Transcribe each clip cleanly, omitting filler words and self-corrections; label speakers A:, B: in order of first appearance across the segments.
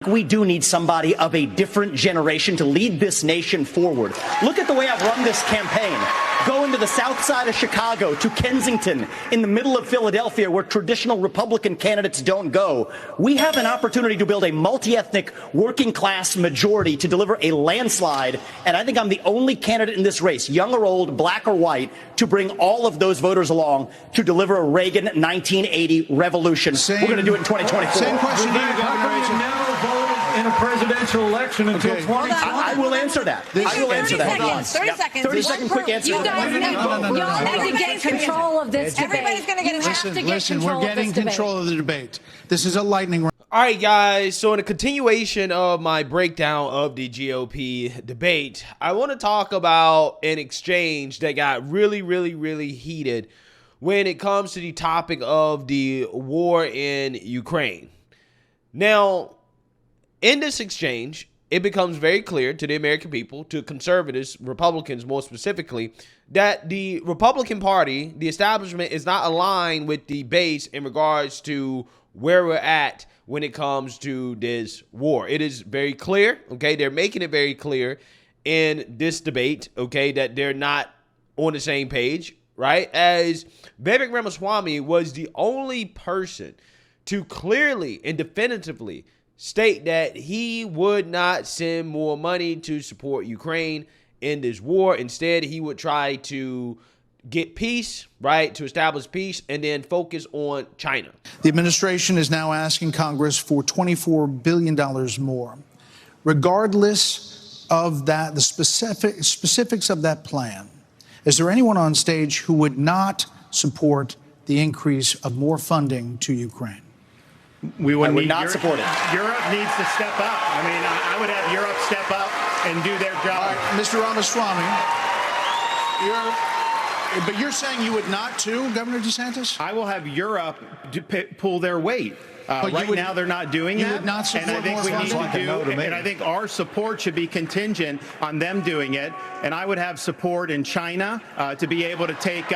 A: We do need somebody of a different generation to lead this nation forward. Look at the way I've run this campaign. Going to the south side of Chicago, to Kensington, in the middle of Philadelphia, where traditional Republican candidates don't go. We have an opportunity to build a multi-ethnic, working-class majority to deliver a landslide, and I think I'm the only candidate in this race, young or old, black or white, to bring all of those voters along to deliver a Reagan 1980 revolution. We're going to do it in 2024.
B: Same question to you, Governor.
C: In a presidential election until 2020.
A: I will answer that. I will answer that.
D: 30 seconds.
A: 30-second quick answer.
D: You guys have to get control of this debate. Everybody's going to get a chance to get
B: Listen,
D: control
B: we're getting
D: of this
B: control of the debate. This is a lightning round.
E: All right, guys. So in a continuation of my breakdown of the GOP debate, I want to talk about an exchange that got really heated when it comes to the topic of the war in Ukraine. Now, in this exchange, it becomes very clear to the American people, to conservatives, Republicans more specifically, that the Republican Party, the establishment, is not aligned with the base in regards to where we're at when it comes to this war. It is very clear, okay? They're making it very clear in this debate, okay, that they're not on the same page, right? As Vivek Ramaswamy was the only person to clearly and definitively state that he would not send more money to support Ukraine in this war. Instead, he would try to get peace, right, to establish peace, and then focus on China.
B: The administration is now asking Congress for $24 billion more. Regardless of that, the specifics of that plan, is there anyone on stage who would not support the increase of more funding to Ukraine?
F: We would
A: not support it.
F: Europe needs to step up. I mean, I would have Europe step up and do their job.
B: Mr. Ramaswamy, but you're saying you would not too, Governor DeSantis?
F: I will have Europe pull their weight. Right now, they're not doing that.
B: You would not support
F: and I think
B: more
F: we need
B: funding?
F: to do, and I think our support should be contingent on them doing it. And I would have support in China to be able to take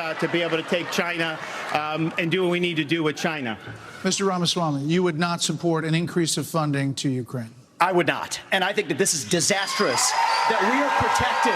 F: China and do what we need to do with China.
B: Mr. Ramaswamy, you would not support an increase of funding to Ukraine?
A: I would not. And I think that this is disastrous, that we are protecting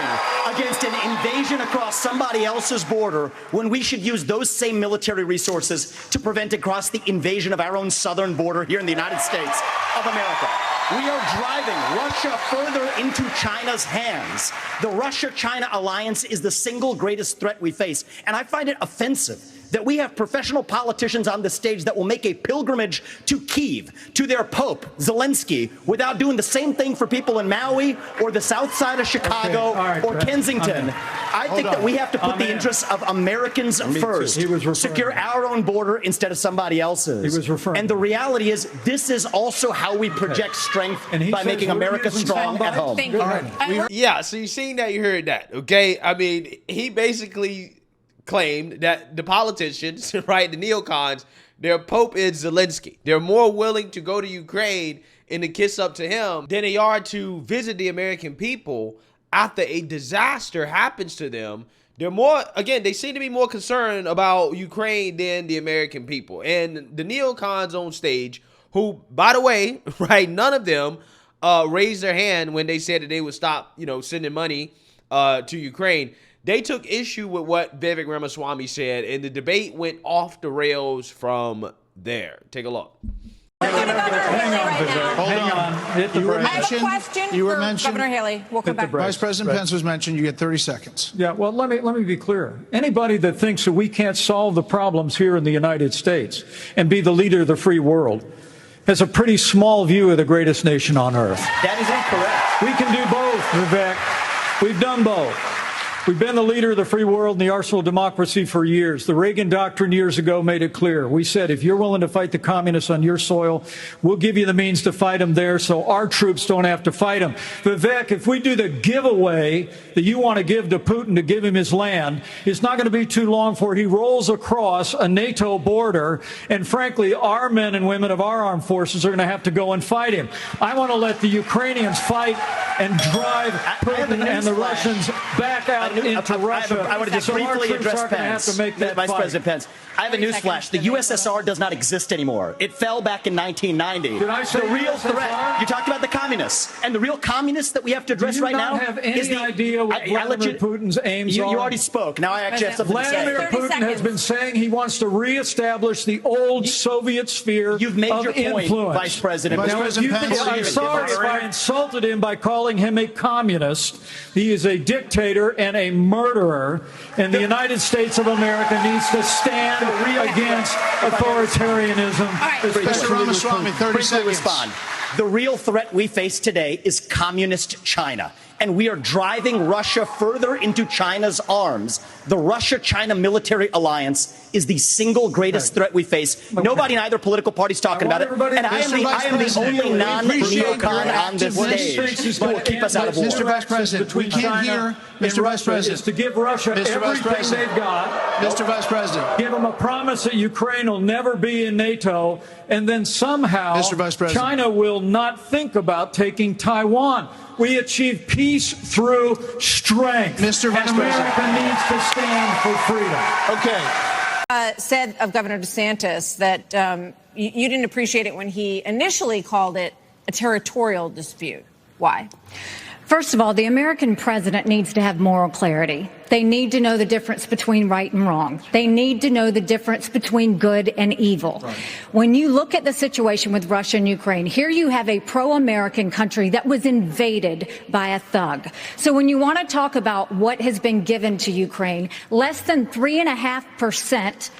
A: against an invasion across somebody else's border when we should use those same military resources to prevent across the invasion of our own southern border here in the United States of America. We are driving Russia further into China's hands. The Russia-China alliance is the single greatest threat we face. And I find it offensive that we have professional politicians on the stage that will make a pilgrimage to Kyiv, to their Pope, Zelensky, without doing the same thing for people in Maui or the south side of Chicago or Kensington. I think that we have to put the interests of Americans first, secure our own border instead of somebody else's. And the reality is, this is also how we project strength by making America strong at home.
E: Yeah, so you've seen that, you heard that, okay? I mean, he basically claimed that the politicians, right, the neocons, their Pope is Zelensky. They're more willing to go to Ukraine and to kiss up to him than they are to visit the American people after a disaster happens to them. They're more, again, they seem to be more concerned about Ukraine than the American people. And the neocons on stage, who, by the way, right, none of them raised their hand when they said that they would stop, sending money to Ukraine. They took issue with what Vivek Ramaswamy said, and the debate went off the rails from there. Take a look.
D: Hang on.
B: You were mentioned.
D: Governor Haley. We'll come back.
B: Vice President Pence was mentioned. You get 30 seconds.
C: Yeah, well, let me be clear. Anybody that thinks that we can't solve the problems here in the United States and be the leader of the free world has a pretty small view of the greatest nation on earth.
A: That is incorrect.
C: We can do both, Vivek. We've done both. We've been the leader of the free world and the arsenal of democracy for years. The Reagan Doctrine years ago made it clear. We said, if you're willing to fight the communists on your soil, we'll give you the means to fight them there so our troops don't have to fight them. Vivek, if we do the giveaway that you want to give to Putin to give him his land, it's not going to be too long before he rolls across a NATO border, and frankly, our men and women of our armed forces are going to have to go and fight him. I want to let the Ukrainians fight and drive Putin and the Russians back out into Russia.
A: I want to just
C: So our
A: briefly
C: troops
A: address
C: aren't gonna have
A: Pence.
C: to make that
A: Vice
C: fight.
A: President Pence. I have a newsflash. The USSR does not exist anymore. It fell back in 1990.
C: Did I say
A: the real
C: USSR?
A: threat? You talked about the communists, and the real communists that we have to address
C: Do you
A: right
C: not
A: now
C: have any
A: is the
C: idea what Vladimir Putin's aims
A: you
C: are?
A: already spoke. Now I actually have something to say.
C: Vladimir Putin has been saying he wants to reestablish the old Soviet sphere
A: You've made
C: of
A: your point,
C: influence.
A: Vice President.
B: Vice
C: Now,
B: President Pence,
C: I'm sorry if I insulted him by calling him a communist. He is a dictator and a murderer, and the United States of America needs to stand against authoritarianism.
B: Mr. Ramaswamy, 30
A: Briefly
B: seconds.
A: respond. The real threat we face today is communist China, and we are driving Russia further into China's arms. The Russia-China military alliance is the single greatest threat we face. Nobody in either political party is talking about it, and I am the only non-neocon on this stage that will keep us out of war.
B: Mr. Vice President, we can't hear. Mr. Vice President,
C: is to give Russia
B: Mr. Vice
C: everything
B: President.
C: they've got.
B: Mr. Vice President.
C: Give them a promise that Ukraine will never be in NATO, and then somehow
B: Mr. Vice President.
C: China will not think about taking Taiwan. We achieve peace through strength.
B: Mr. Vice
C: and America
B: President.
C: needs to stand for freedom.
B: Okay.
G: Said of Governor DeSantis that you didn't appreciate it when he initially called it a territorial dispute. Why?
D: First of all, the American president needs to have moral clarity. They need to know the difference between right and wrong. They need to know the difference between good and evil. Right. When you look at the situation with Russia and Ukraine, here you have a pro-American country that was invaded by a thug. So when you want to talk about what has been given to Ukraine, less than 3.5%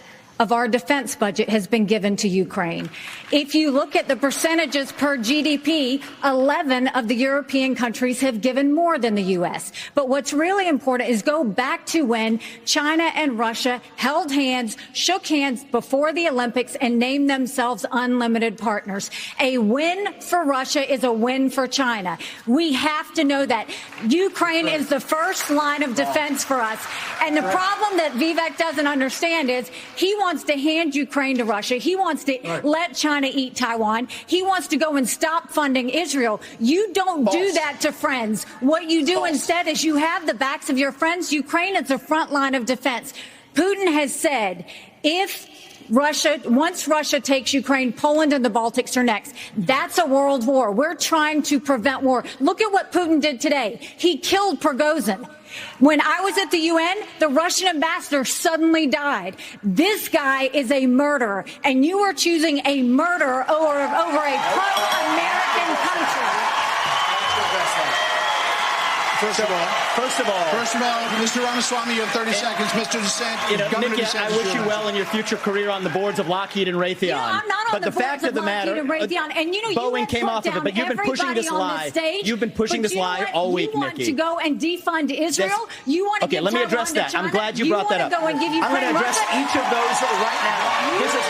D: of our defense budget has been given to Ukraine. If you look at the percentages per GDP, 11 of the European countries have given more than the U.S. But what's really important is go back to when China and Russia held hands, shook hands before the Olympics, and named themselves unlimited partners. A win for Russia is a win for China. We have to know that. Ukraine is the first line of defense for us. And the problem that Vivek doesn't understand is he wants to hand Ukraine to Russia. He wants to let China eat Taiwan. He wants to go and stop funding Israel. You don't do that to friends. What you do instead is you have the backs of your friends. Ukraine is the front line of defense. Putin has said once Russia takes Ukraine, Poland and the Baltics are next. That's a world war. We're trying to prevent war. Look at what Putin did today. He killed Prigozhin. When I was at the UN, the Russian ambassador suddenly died. This guy is a murderer, and you are choosing a murderer over a pro-American country.
B: First of all, Mr. Ramaswamy, you have 30 seconds. Mr. DeSantis,
A: Nikki, I wish you well in your future career on the boards of Lockheed and Raytheon.
D: I'm not on
A: but the fact of the matter,
D: Raytheon, and
A: Boeing came off of it, but you've been pushing this lie. You've been pushing this lie all week,
D: Nikki. You want
A: Nikki.
D: to go and defund Israel? You want to
A: okay, let me address that. I'm glad you brought that up. I'm going to address each of those right now. This is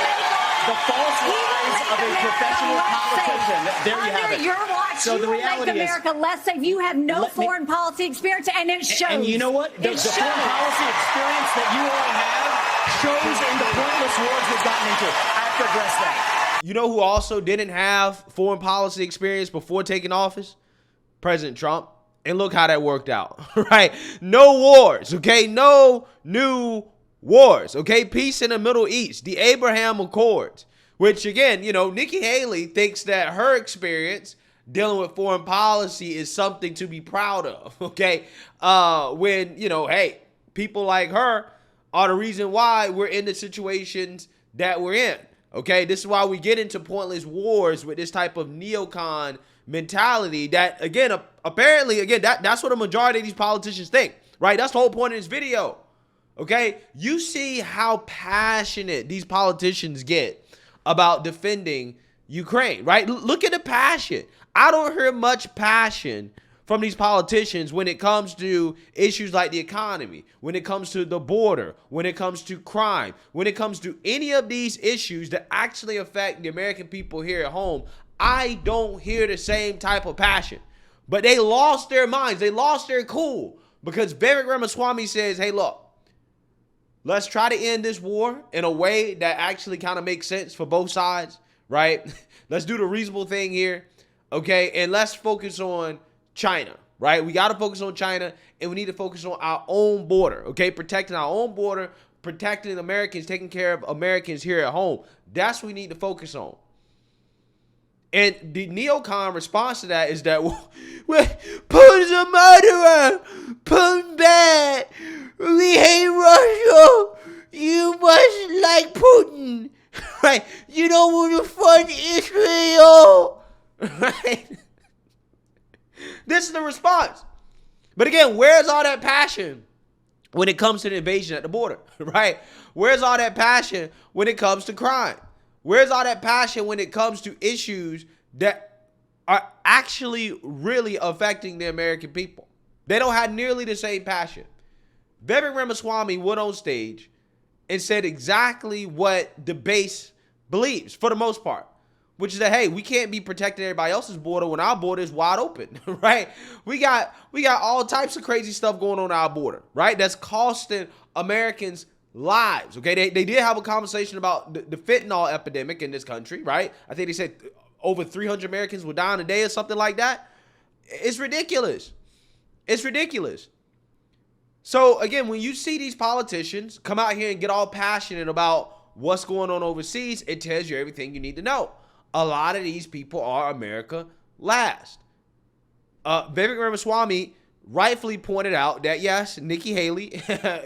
A: the false lies of a professional politician. There you have it.
D: Your watch,
A: so the reality
D: make America less safe. You have no foreign policy experience, and it shows.
A: And you know what? The foreign policy experience that you all have shows in the pointless wars we've gotten into. I have to address that.
E: You know who also didn't have foreign policy experience before taking office? President Trump. And look how that worked out, right? No wars, okay? No new wars, okay? Peace in the Middle East, the Abraham Accords, which again, Nikki Haley thinks that her experience dealing with foreign policy is something to be proud of, okay? When, hey, people like her are the reason why we're in the situations that we're in, okay? This is why we get into pointless wars with this type of neocon mentality that, again, apparently, that's what a majority of these politicians think, right? That's the whole point of this video, okay? You see how passionate these politicians get about defending Ukraine, right? Look at the passion. I don't hear much passion from these politicians when it comes to issues like the economy, when it comes to the border, when it comes to crime, when it comes to any of these issues that actually affect the American people here at home. I don't hear the same type of passion. But they lost their minds. They lost their cool because Vivek Ramaswamy says, hey, look, let's try to end this war in a way that actually kind of makes sense for both sides, right? Let's do the reasonable thing here, okay? And let's focus on China, right? We got to focus on China, and we need to focus on our own border, okay? Protecting our own border, protecting Americans, taking care of Americans here at home. That's what we need to focus on. And the neocon response to that is that, well, Putin's a murderer. Putin bad. We hate Russia. You must like Putin. Right? You don't want to fund Israel. Right? This is the response. But again, where's all that passion when it comes to the invasion at the border? Right? Where's all that passion when it comes to crime? Where's all that passion when it comes to issues that are actually really affecting the American people? They don't have nearly the same passion. Vivek Ramaswamy went on stage and said exactly what the base believes for the most part, which is that, hey, we can't be protecting everybody else's border when our border is wide open, right? We got all types of crazy stuff going on our border, right? That's costing Americans lives, okay? They did have a conversation about the fentanyl epidemic in this country, right? I think they said over 300 Americans were dying a day or something like that. It's ridiculous. It's ridiculous. So again, when you see these politicians come out here and get all passionate about what's going on overseas, it tells you everything you need to know. A lot of these people are America last. Vivek Ramaswamy rightfully pointed out that, yes, Nikki Haley,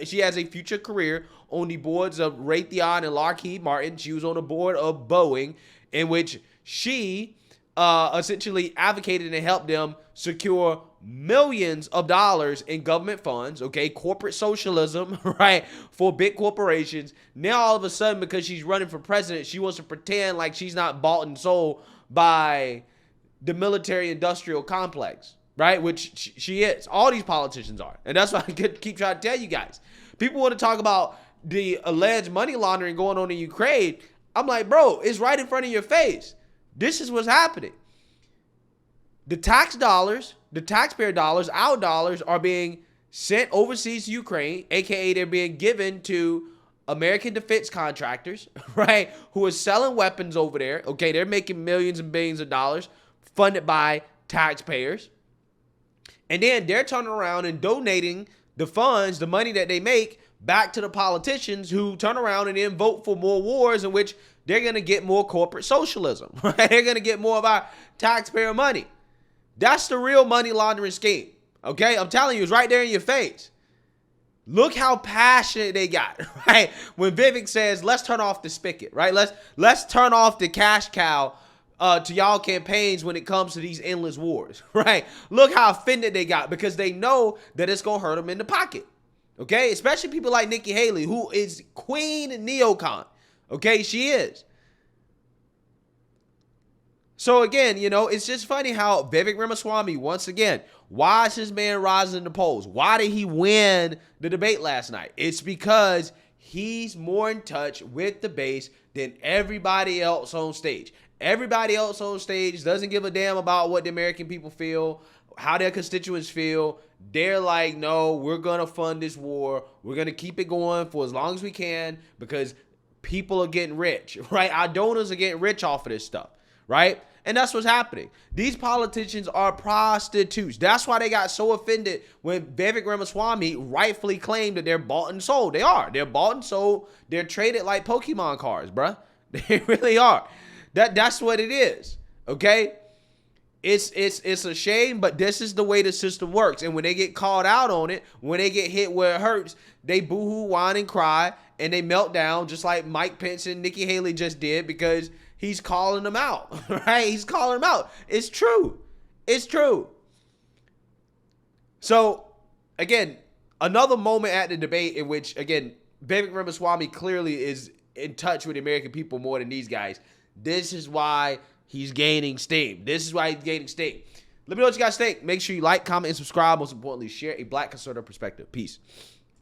E: she has a future career on the boards of Raytheon and Lockheed Martin. She was on the board of Boeing, in which she essentially advocated and helped them secure millions of dollars in government funds, okay, corporate socialism, right, for big corporations. Now, all of a sudden, because she's running for president, she wants to pretend like she's not bought and sold by the military-industrial complex, right, which she is. All these politicians are, and that's why I keep trying to tell you guys. People want to talk about the alleged money laundering going on in Ukraine. I'm like, bro, it's right in front of your face. This is what's happening. The tax dollars, the taxpayer dollars, our dollars are being sent overseas to Ukraine, aka they're being given to American defense contractors, right, who are selling weapons over there. Okay, they're making millions and billions of dollars funded by taxpayers. And then they're turning around and donating the funds, the money that they make, back to the politicians who turn around and then vote for more wars in which they're going to get more corporate socialism, right? They're going to get more of our taxpayer money. That's the real money laundering scheme, okay? I'm telling you, it's right there in your face. Look how passionate they got, right? When Vivek says, let's turn off the spigot, right? Let's turn off the cash cow to y'all campaigns when it comes to these endless wars, right? Look how offended they got because they know that it's going to hurt them in the pocket, okay? Especially people like Nikki Haley, who is queen neocon, okay? She is. So again, you know, it's just funny how Vivek Ramaswamy, once again, why is his man rising in the polls? Why did he win the debate last night? It's because he's more in touch with the base than everybody else on stage. Everybody else on stage doesn't give a damn about what the American people feel, how their constituents feel. They're like, no, we're going to fund this war. We're going to keep it going for as long as we can because people are getting rich, right? Our donors are getting rich off of this stuff, right? And that's what's happening. These politicians are prostitutes. That's why they got so offended when Vivek Ramaswamy rightfully claimed that they're bought and sold. They are. They're bought and sold. They're traded like Pokemon cards, bruh. They really are. That's what it is, okay? It's a shame, but this is the way the system works. And when they get called out on it, when they get hit where it hurts, they boo-hoo, whine, and cry, and they melt down just like Mike Pence and Nikki Haley just did because he's calling them out, right? He's calling them out. It's true. It's true. So, again, another moment at the debate in which, again, Vivek Ramaswamy clearly is in touch with the American people more than these guys. This is why he's gaining steam. This is why he's gaining steam. Let me know what you guys think. Make sure you like, comment, and subscribe. Most importantly, share a Black conservative perspective. Peace.